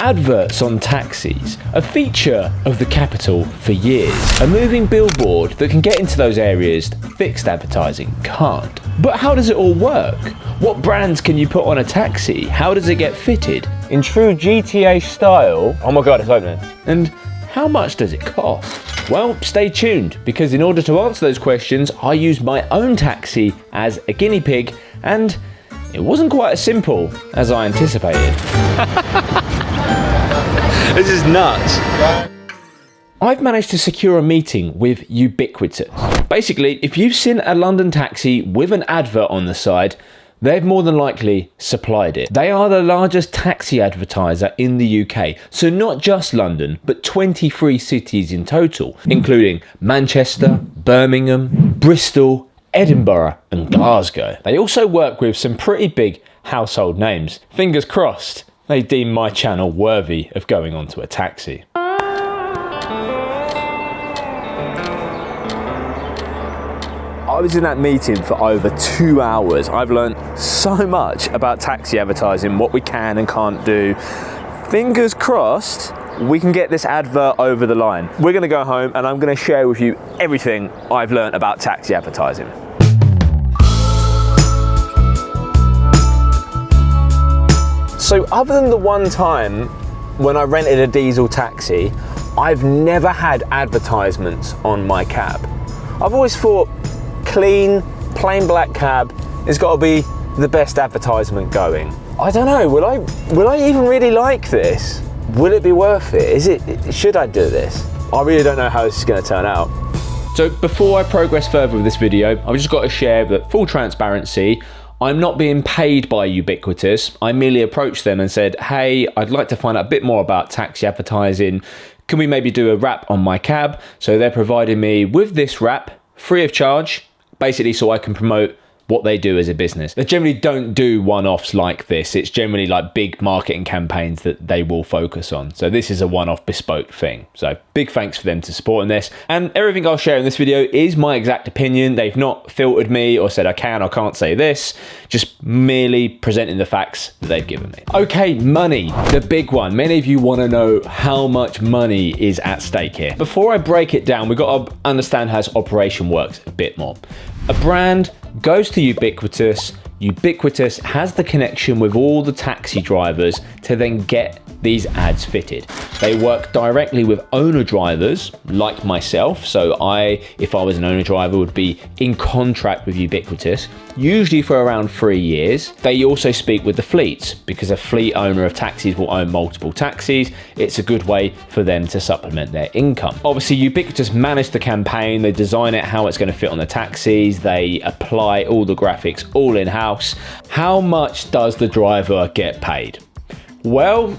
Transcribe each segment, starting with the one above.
Adverts on taxis, a feature of the capital for years. A moving billboard that can get into those areas fixed advertising can't. But how does it all work? What brands can you put on a taxi? How does it get fitted? In true GTA style, oh my god, it's opening. And how much does it cost? Well, stay tuned, because in order to answer those questions, I used my own taxi as a guinea pig, and it wasn't quite as simple as I anticipated. This is nuts. I've managed to secure a meeting with Ubiquitous. Basically, if you've seen a London taxi with an advert on the side, they've more than likely supplied it. They are the largest taxi advertiser in the UK. So not just London, but 23 cities in total, including Manchester, Birmingham, Bristol, Edinburgh and Glasgow. They also work with some pretty big household names. Fingers crossed, they deem my channel worthy of going onto a taxi. I was in that meeting for over 2 hours. I've learned so much about taxi advertising, what we can and can't do. Fingers crossed, we can get this advert over the line. We're gonna go home and I'm gonna share with you everything I've learned about taxi advertising. So other than the one time when I rented a diesel taxi, I've never had advertisements on my cab. I've always thought, clean, plain black cab has got to be the best advertisement going. I don't know, will I even really like this? Will it be worth it? Should I do this? I really don't know how this is going to turn out. So before I progress further with this video, I've just got to share that, full transparency, I'm not being paid by Ubiquitous. I merely approached them and said, hey, I'd like to find out a bit more about taxi advertising. Can we maybe do a wrap on my cab? So they're providing me with this wrap free of charge, basically so I can promote what they do as a business. They generally don't do one-offs like this. It's generally like big marketing campaigns that they will focus on. So this is a one-off bespoke thing. So big thanks for them to supporting this. And everything I'll share in this video is my exact opinion. They've not filtered me or said I can or can't say this, just merely presenting the facts that they've given me. Okay, money, the big one. Many of you want to know how much money is at stake here. Before I break it down, we've got to understand how this operation works a bit more. A brand goes to Ubiquitous. Ubiquitous has the connection with all the taxi drivers to then get these ads fitted. They work directly with owner drivers like myself. So if I was an owner driver, would be in contract with Ubiquitous, usually for around 3 years. They also speak with the fleets, because a fleet owner of taxis will own multiple taxis. It's a good way for them to supplement their income. Obviously, Ubiquitous manage the campaign. They design it how it's going to fit on the taxis. They apply all the graphics all in-house. How much does the driver get paid? Well,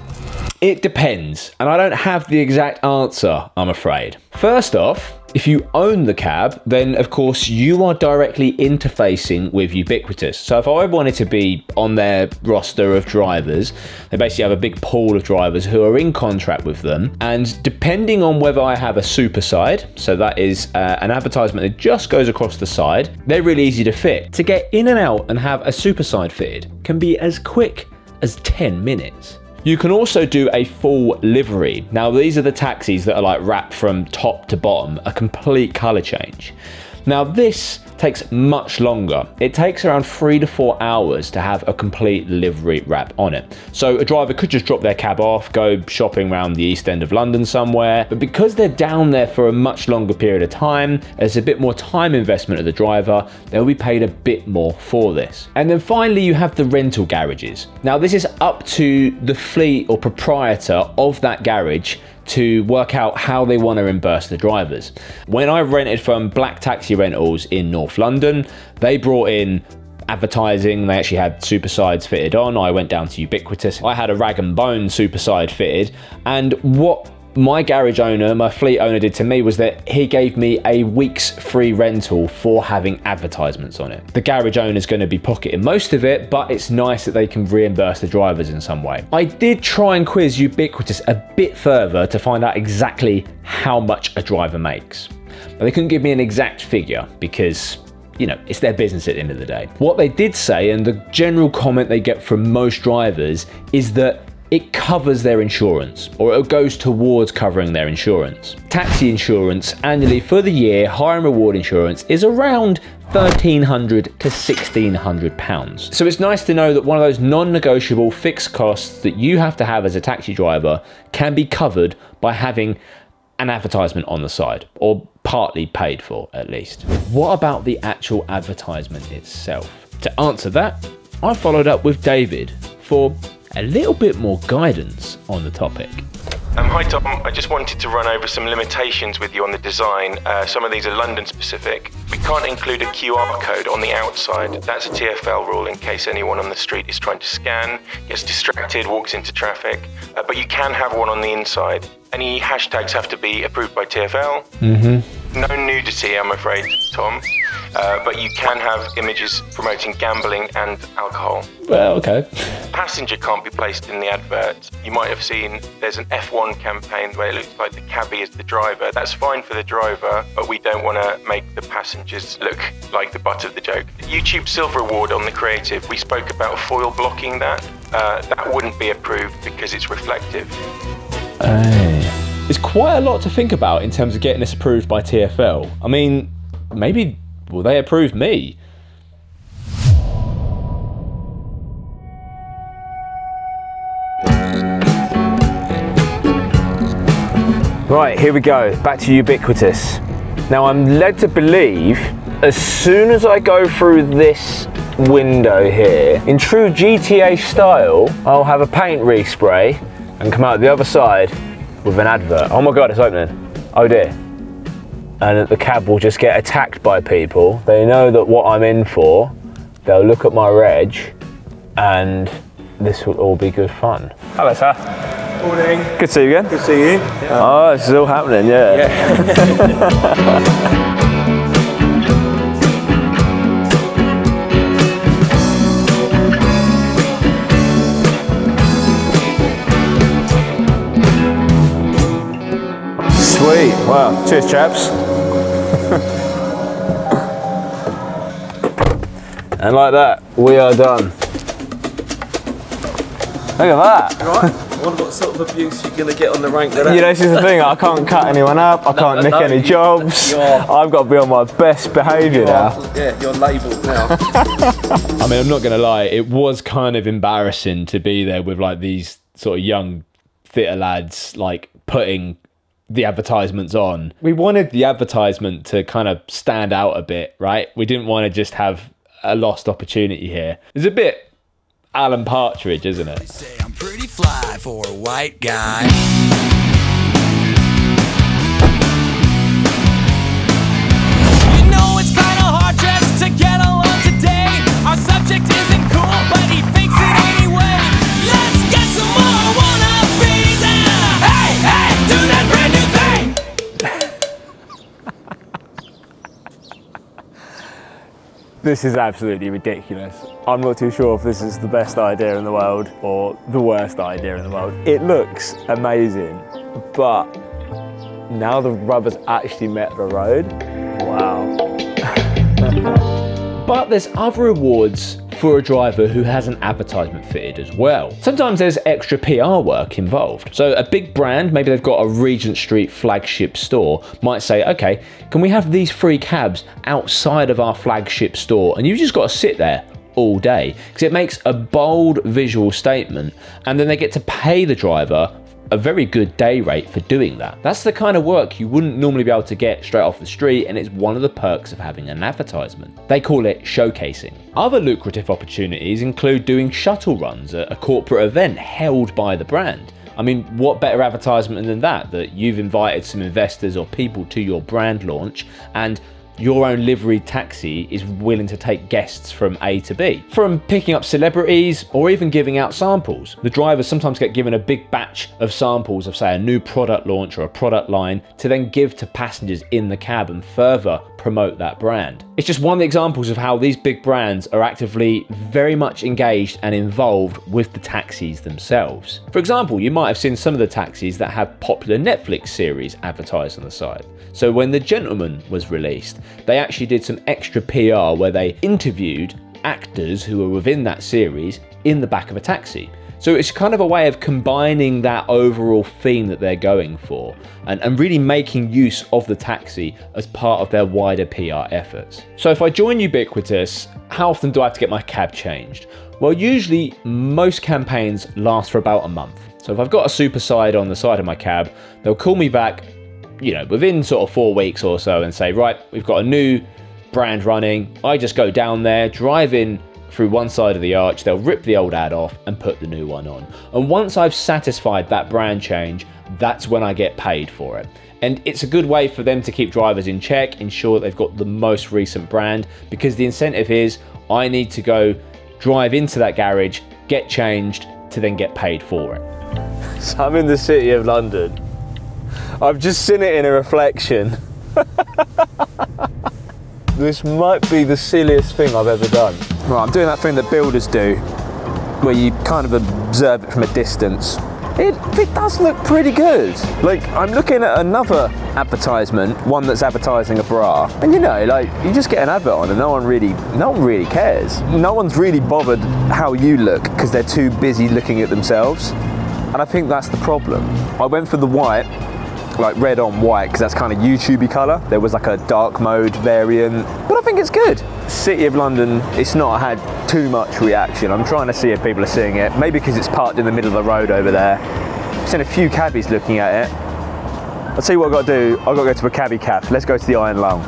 it depends, and I don't have the exact answer, I'm afraid. First off, if you own the cab, then of course you are directly interfacing with Ubiquitous. So if I wanted to be on their roster of drivers, they basically have a big pool of drivers who are in contract with them. And depending on whether I have a super side, so that is an advertisement that just goes across the side, they're really easy to fit. To get in and out and have a super side fitted can be as quick as 10 minutes. You can also do a full livery. Now, these are the taxis that are like wrapped from top to bottom, a complete color change. Now, this takes much longer. It takes around 3 to 4 hours to have a complete livery wrap on it. So a driver could just drop their cab off, go shopping around the East End of London somewhere, but because they're down there for a much longer period of time, there's a bit more time investment of the driver, they'll be paid a bit more for this. And then finally, you have the rental garages. Now, this is up to the fleet or proprietor of that garage to work out how they want to reimburse the drivers. When I rented from Black Taxi Rentals in North London, they brought in advertising. They actually had super sides fitted on. I went down to Ubiquitous. I had a rag and bone super side fitted, and what my garage owner, my fleet owner, did to me was that he gave me a week's free rental for having advertisements on it. The garage owner is going to be pocketing most of it, but it's nice that they can reimburse the drivers in some way. I did try and quiz Ubiquitous a bit further to find out exactly how much a driver makes, but they couldn't give me an exact figure because, you know, it's their business at the end of the day. What they did say, and the general comment they get from most drivers, is that it covers their insurance, or it goes towards covering their insurance. Taxi insurance annually for the year, hire and reward insurance, is around £1,300 to £1,600. So it's nice to know that one of those non-negotiable fixed costs that you have to have as a taxi driver can be covered by having an advertisement on the side, or partly paid for at least. What about the actual advertisement itself? To answer that, I followed up with David for a little bit more guidance on the topic. Hi Tom, I just wanted to run over some limitations with you on the design. Some of these are London specific. We can't include a QR code on the outside. That's a TfL rule in case anyone on the street is trying to scan, gets distracted, walks into traffic. But you can have one on the inside. Any hashtags have to be approved by TfL. No nudity, I'm afraid, Tom. But you can have images promoting gambling and alcohol. Well, okay. Passenger can't be placed in the advert. You might have seen there's an F1 campaign where it looks like the cabbie is the driver. That's fine for the driver, but we don't want to make the passengers look like the butt of the joke. YouTube Silver Award on the creative, we spoke about foil blocking that. That wouldn't be approved because it's reflective. It's quite a lot to think about in terms of getting this approved by TfL. I mean, maybe will they approve me? Right, here we go, back to ubiquitous. Now I'm led to believe as soon as I go through this window here, in true GTA style, I'll have a paint respray and come out the other side with an advert. Oh my God, it's opening. Oh dear. And the cab will just get attacked by people. They know that what I'm in for, they'll look at my reg, and this will all be good fun. Hello, sir. Morning. Good to see you again. Good to see you. Yeah. Oh, this is all happening, yeah. Sweet. Wow. Cheers, chaps. And like that, we are done. Look at that. Right. I wonder what sort of abuse you're going to get on the rank today. You know, this is the thing, I can't cut anyone up, I can't nick any jobs. I've got to be on my best behaviour now. Yeah, you're labelled now. I mean, I'm not going to lie, it was kind of embarrassing to be there with like these sort of young theatre lads like putting the advertisements on. We wanted the advertisement to kind of stand out a bit, right? We didn't want to just have a lost opportunity here. It's a bit Alan Partridge, isn't it? They say I'm pretty fly for a white guy. You know it's kind of hard just to get along today. Our subject isn't cool, but he thinks it anyway. Let's get some more wannabes and hey, hey, do that brand new thing. This is absolutely ridiculous. I'm not too sure if this is the best idea in the world or the worst idea in the world. It looks amazing, but now the rubber's actually met the road, wow. But there's other rewards for a driver who has an advertisement fitted as well. Sometimes there's extra PR work involved. So a big brand, maybe they've got a Regent Street flagship store, might say, okay, can we have these free cabs outside of our flagship store? And you've just got to sit there all day, because it makes a bold visual statement, and then they get to pay the driver a very good day rate for doing that. That's the kind of work you wouldn't normally be able to get straight off the street, and it's one of the perks of having an advertisement. They call it showcasing. Other lucrative opportunities include doing shuttle runs at a corporate event held by the brand. I mean, what better advertisement than that you've invited some investors or people to your brand launch, and your own livery taxi is willing to take guests from A to B. From picking up celebrities or even giving out samples. The drivers sometimes get given a big batch of samples of, say, a new product launch or a product line to then give to passengers in the cab and further promote that brand. It's just one of the examples of how these big brands are actively very much engaged and involved with the taxis themselves. For example, you might have seen some of the taxis that have popular Netflix series advertised on the side. So when The Gentleman was released, they actually did some extra PR where they interviewed actors who were within that series in the back of a taxi. So it's kind of a way of combining that overall theme that they're going for and really making use of the taxi as part of their wider PR efforts. So if I join Ubiquitous, how often do I have to get my cab changed? Well, usually most campaigns last for about a month. So if I've got a super side on the side of my cab, they'll call me back, within sort of 4 weeks or so and say, right, we've got a new brand running. I just go down there, drive in through one side of the arch, they'll rip the old ad off and put the new one on. And once I've satisfied that brand change, that's when I get paid for it. And it's a good way for them to keep drivers in check, ensure they've got the most recent brand, because the incentive is I need to go drive into that garage, get changed to then get paid for it. So I'm in the city of London. I've just seen it in a reflection. This might be the silliest thing I've ever done. Right, I'm doing that thing that builders do, where you kind of observe it from a distance. It does look pretty good. Like, I'm looking at another advertisement, one that's advertising a bra, and you just get an advert on and no one really cares. No one's really bothered how you look because they're too busy looking at themselves. And I think that's the problem. I went for the white, like red on white, because that's kind of YouTubey colour. There was like a dark mode variant, but I think it's good. City of London, it's not had too much reaction. I'm trying to see if people are seeing it. Maybe because it's parked in the middle of the road over there. I've seen a few cabbies looking at it. I'll tell you what I've got to do. I've got to go to a cabbie cafe. Let's go to the Iron Lung.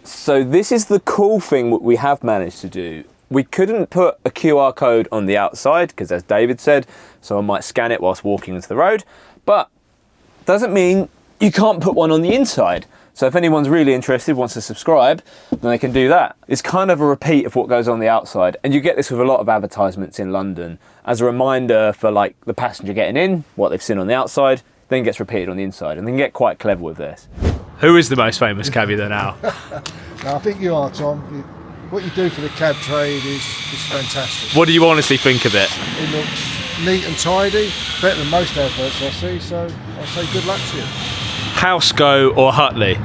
So this is the cool thing we have managed to do. We couldn't put a QR code on the outside because, as David said, someone might scan it whilst walking into the road, but doesn't mean you can't put one on the inside. So if anyone's really interested, wants to subscribe, then they can do that. It's kind of a repeat of what goes on the outside, and you get this with a lot of advertisements in London as a reminder for like the passenger getting in, what they've seen on the outside, then gets repeated on the inside, and they can get quite clever with this. Who is the most famous cabbie there now? No, I think you are, Tom. What you do for the cab trade is fantastic. What do you honestly think of it? It looks neat and tidy, better than most adverts I see, so I say good luck to you. Housego or Hutley?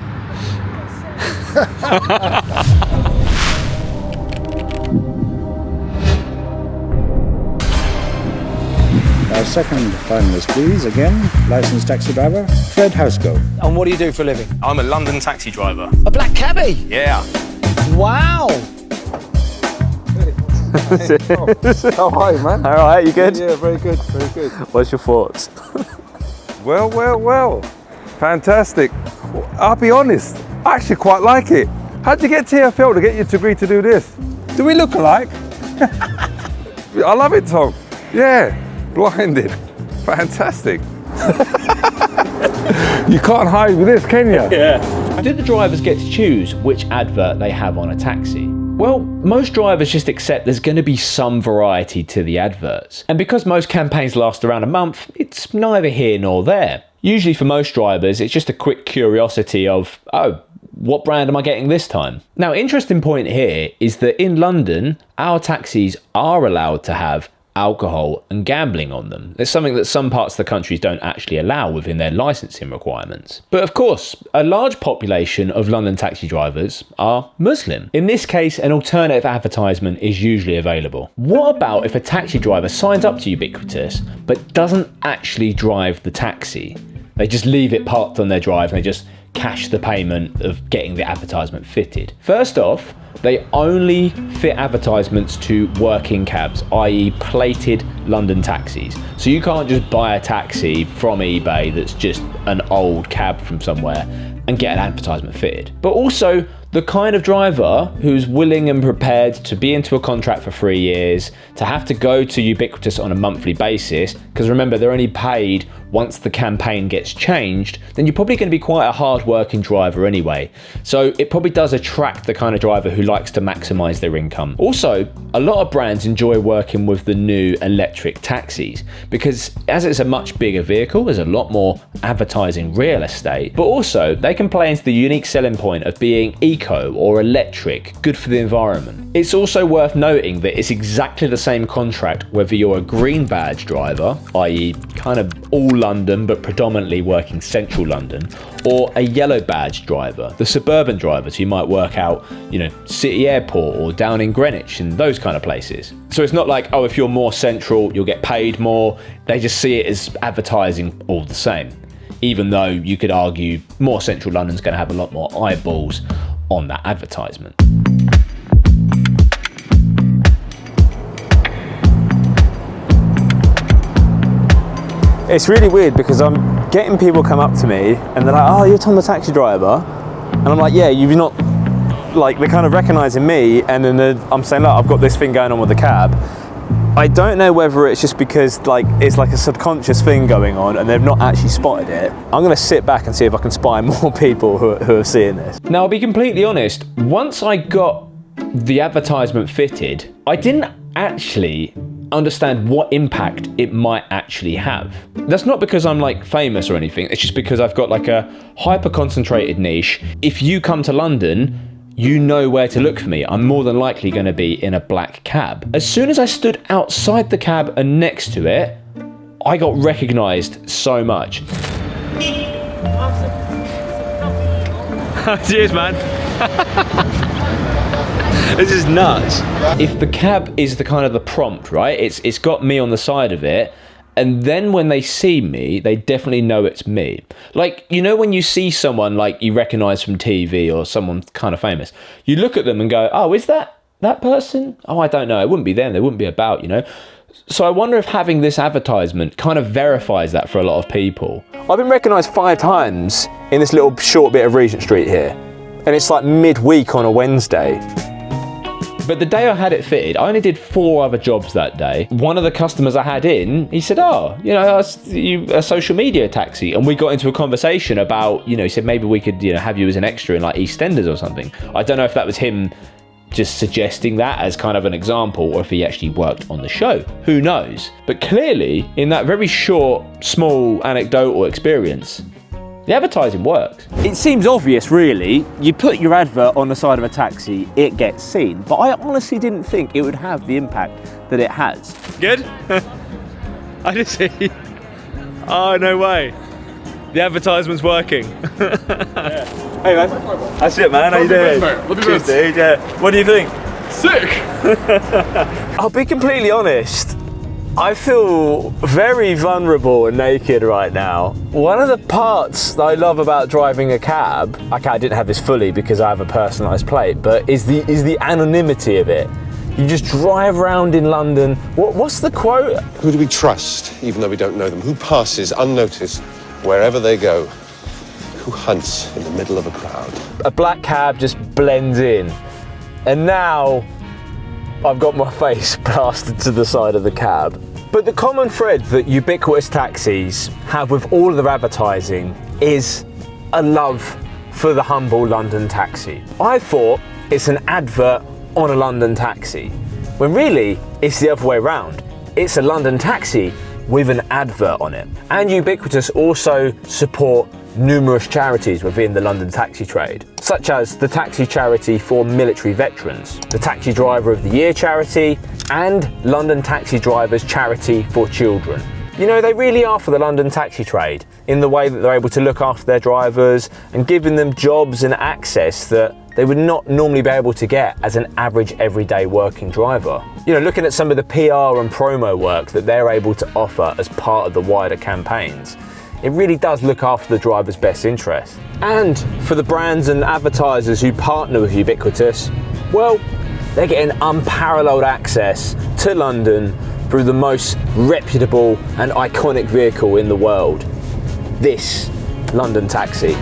Our second finalist, please, again, licensed taxi driver, Fred Housego. And what do you do for a living? I'm a London taxi driver. A black cabbie? Yeah. Wow! How are you, man? All right, you good? Yeah, very good, very good. What's your thoughts? Well. Fantastic. I'll be honest, I actually quite like it. How'd you get TfL to get you to agree to do this? Do we look alike? I love it, Tom. Yeah, blinded. Fantastic. You can't hide with this, can you? Yeah. Do the drivers get to choose which advert they have on a taxi? Well, most drivers just accept there's going to be some variety to the adverts. And because most campaigns last around a month, it's neither here nor there. Usually for most drivers, it's just a quick curiosity of, oh, what brand am I getting this time? Now, interesting point here is that in London, our taxis are allowed to have alcohol and gambling on them. It's something that some parts of the country don't actually allow within their licensing requirements. But of course, a large population of London taxi drivers are Muslim. In this case, an alternative advertisement is usually available. What about if a taxi driver signs up to Ubiquitous but doesn't actually drive the taxi? They just leave it parked on their drive and they just cash the payment of getting the advertisement fitted. First off, they only fit advertisements to working cabs, i.e. plated London taxis. So you can't just buy a taxi from eBay that's just an old cab from somewhere and get an advertisement fitted. But also, the kind of driver who's willing and prepared to be into a contract for 3 years, to have to go to Ubiquitous on a monthly basis, because remember, they're only paid once the campaign gets changed, then you're probably going to be quite a hard-working driver anyway. So it probably does attract the kind of driver who likes to maximise their income. Also, a lot of brands enjoy working with the new electric taxis, because as it's a much bigger vehicle, there's a lot more advertising real estate, but also they can play into the unique selling point of being eco or electric, good for the environment. It's also worth noting that it's exactly the same contract whether you're a green badge driver, i.e. kind of all London but predominantly working central London, or a yellow badge driver, the suburban drivers who might work out, City Airport or down in Greenwich and those kind of places. So it's not like, oh, if you're more central, you'll get paid more. They just see it as advertising all the same, even though you could argue more central London's going to have a lot more eyeballs on that advertisement. It's really weird because I'm getting people come up to me and they're like, oh, you're Tom the taxi driver? And I'm like, yeah, you've not, like, they're kind of recognising me, and then I'm saying, look, I've got this thing going on with the cab. I don't know whether it's just because it's like a subconscious thing going on and they've not actually spotted it. I'm going to sit back and see if I can spy more people who are seeing this. Now, I'll be completely honest, once I got the advertisement fitted, I didn't actually understand what impact it might actually have. That's not because I'm like famous or anything, it's just because I've got like a hyper concentrated niche. If you come to London, you know where to look for me. I'm more than likely going to be in a black cab. As soon as I stood outside the cab and next to it, I got recognised so much. Cheers, man. This is nuts. If the cab is the kind of the prompt, right? It's got me on the side of it. And then when they see me, they definitely know it's me. Like, when you see someone like you recognise from TV or someone kind of famous, you look at them and go, oh, is that person? Oh, I don't know. It wouldn't be them. They wouldn't be about, So I wonder if having this advertisement kind of verifies that for a lot of people. I've been recognised 5 times in this little short bit of Regent Street here. And it's like midweek on a Wednesday. But the day I had it fitted, I only did 4 other jobs that day. One of the customers I had in, he said, oh, a social media taxi. And we got into a conversation about, he said maybe we could, have you as an extra in like EastEnders or something. I don't know if that was him just suggesting that as kind of an example or if he actually worked on the show. Who knows? But clearly, in that very short, small, anecdotal experience, the advertising works. It seems obvious, really. You put your advert on the side of a taxi, it gets seen. But I honestly didn't think it would have the impact that it has. Good? I just see. Oh, no way. The advertisement's working. Yeah. Hey, man. That's it, man. How you doing? Cheers, dude. Yeah. What do you think? Sick! I'll be completely honest. I feel very vulnerable and naked right now. One of the parts that I love about driving a cab, okay, I didn't have this fully because I have a personalised plate, but is the anonymity of it. You just drive around in London. What's the quote? Who do we trust, even though we don't know them? Who passes unnoticed wherever they go? Who hunts in the middle of a crowd? A black cab just blends in. And now I've got my face plastered to the side of the cab. But the common thread that ubiquitous taxis have with all of their advertising is a love for the humble London taxi. I thought it's an advert on a London taxi, when really it's the other way around. It's a London taxi with an advert on it. And Ubiquitous also support numerous charities within the London taxi trade, such as the Taxi Charity for Military Veterans, the Taxi Driver of the Year charity, and London Taxi Drivers Charity for Children. They really are for the London taxi trade in the way that they're able to look after their drivers and giving them jobs and access that they would not normally be able to get as an average everyday working driver. Looking at some of the PR and promo work that they're able to offer as part of the wider campaigns, it really does look after the driver's best interest. And for the brands and advertisers who partner with Ubiquitous, well, they're getting unparalleled access to London through the most reputable and iconic vehicle in the world, this London taxi.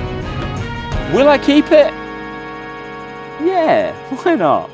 Will I keep it? Yeah, why not?